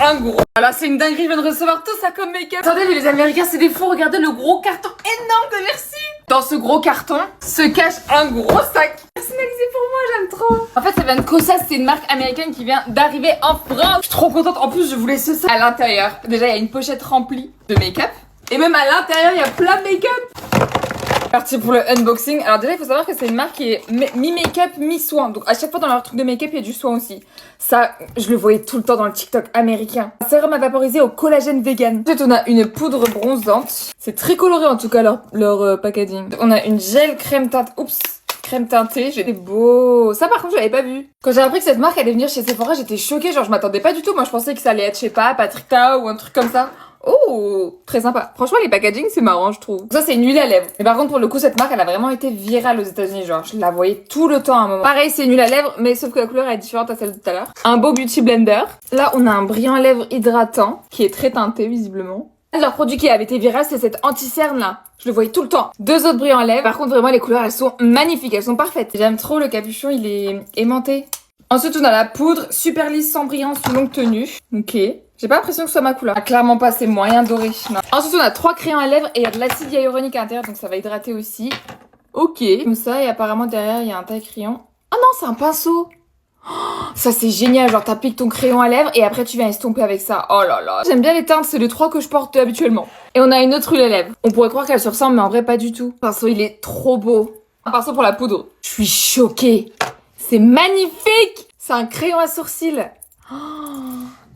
un gros. Voilà, c'est une dinguerie, je viens de recevoir tout ça comme make-up. Attendez, mais les Américains, c'est des fous. Regardez le gros carton énorme de Merci. Dans ce gros carton se cache un gros sac. Personnalisé pour moi, j'aime trop. En fait, ça vient de Kosas, c'est une marque américaine qui vient d'arriver en France. Je suis trop contente. En plus, je voulais ce sac. À l'intérieur, déjà, il y a une pochette remplie de make-up. Et même à l'intérieur, il y a plein de make-up. Parti pour le unboxing. Alors déjà il faut savoir que c'est une marque qui est mi-make-up, mi-soin. Donc à chaque fois dans leur truc de make-up il y a du soin aussi. Ça, je le voyais tout le temps dans le TikTok américain. Un sérum à vaporiser au collagène vegan. Ensuite on a une poudre bronzante. C'est très coloré en tout cas leur packaging. On a une gel crème teinte. Oups. Crème teintée, j'étais beau. Ça par contre je l'avais pas vu. Quand j'ai appris que cette marque allait venir chez Sephora, j'étais choquée. Genre je m'attendais pas du tout. Moi je pensais que ça allait être, je sais pas, Patrick Ta ou un truc comme ça. Oh, très sympa. Franchement, les packaging, c'est marrant, je trouve. Ça, c'est une huile à lèvres. Mais par contre, pour le coup, cette marque, elle a vraiment été virale aux États-Unis. Genre, je la voyais tout le temps à un moment. Pareil, c'est une huile à lèvres, mais sauf que la couleur est différente à celle de tout à l'heure. Un beau beauty blender. Là, on a un brillant à lèvres hydratant, qui est très teinté, visiblement. Leur produit qui avait été viral, c'est cette anti-cerne là. Je le voyais tout le temps. 2 autres brillants à lèvres. Par contre, vraiment, les couleurs, elles sont magnifiques. Elles sont parfaites. J'aime trop le capuchon, il est aimanté. Ensuite, on a la poudre super lisse sans brillance sous longue tenue. Ok. J'ai pas l'impression que ce soit ma couleur. Ah, clairement pas, c'est moyen doré. Non. Ensuite, on a 3 crayons à lèvres et il y a de l'acide hyaluronique à l'intérieur, donc ça va hydrater aussi. Ok. Comme ça, et apparemment derrière, il y a un taille-crayon. Oh non, c'est un pinceau. Oh, ça, c'est génial. Genre, t'appliques ton crayon à lèvres et après, tu viens estomper avec ça. Oh là là. J'aime bien les teintes, c'est les 3 que je porte habituellement. Et on a une autre huile à lèvres. On pourrait croire qu'elle se ressemble, mais en vrai, pas du tout. Le pinceau, il est trop beau. Un pinceau pour la poudre. Je suis choquée. C'est magnifique. C'est un crayon à sourcils. Oh,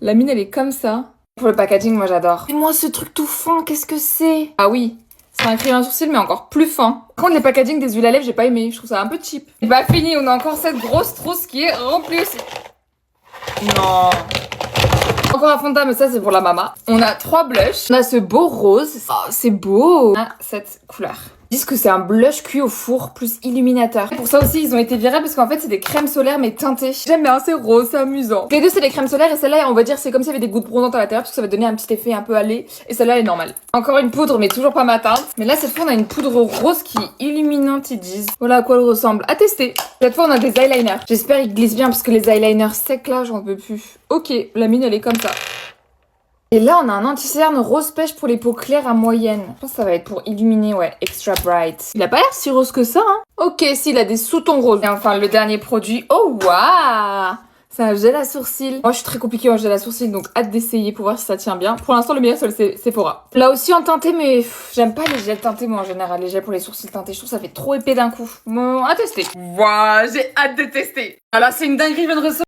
la mine, elle est comme ça. Pour le packaging, moi, j'adore. Et moi, ce truc tout fin, qu'est-ce que c'est? Ah oui, c'est un crayon à sourcils, mais encore plus fin. Par contre, les packaging des huiles à lèvres, j'ai pas aimé. Je trouve ça un peu cheap. Et bah, fini, on a encore cette grosse trousse qui est remplie aussi. Non. Encore un fond de teint, mais ça, c'est pour la mama. On a 3 blushs. On a ce beau rose. Oh, c'est beau. On a cette couleur. Ils disent que c'est un blush cuit au four plus illuminateur. Pour ça aussi, ils ont été virales parce qu'en fait, c'est des crèmes solaires mais teintées. J'aime bien, c'est rose, c'est amusant. Les deux, c'est des crèmes solaires et celle-là, on va dire, c'est comme s'il y avait des gouttes bronzantes à l'intérieur parce que ça va donner un petit effet un peu allé. Et celle-là, elle est normale. Encore une poudre, mais toujours pas ma teinte. Mais là, cette fois, on a une poudre rose qui est illuminante, ils disent. Voilà à quoi elle ressemble. À tester. Cette fois, on a des eyeliners. J'espère qu'ils glissent bien parce que les eyeliners secs là, j'en peux plus. Ok, la mine, elle est comme ça. Et là, on a un anti-cerne rose pêche pour les peaux claires à moyenne. Je pense que ça va être pour illuminer, ouais, extra bright. Il a pas l'air si rose que ça, hein. Ok, s'il a des sous-tons roses. Et enfin, le dernier produit. Oh, waouh! C'est un gel à sourcils. Moi, je suis très compliquée en gel à sourcils, donc hâte d'essayer pour voir si ça tient bien. Pour l'instant, le meilleur, c'est le Sephora. Là aussi en teinté, mais j'aime pas les gels teintés, moi, en général. Les gels pour les sourcils teintés, je trouve que ça fait trop épais d'un coup. Bon, à tester. Waouh, j'ai hâte de tester. Alors, c'est une dinguerie, je viens de recevoir.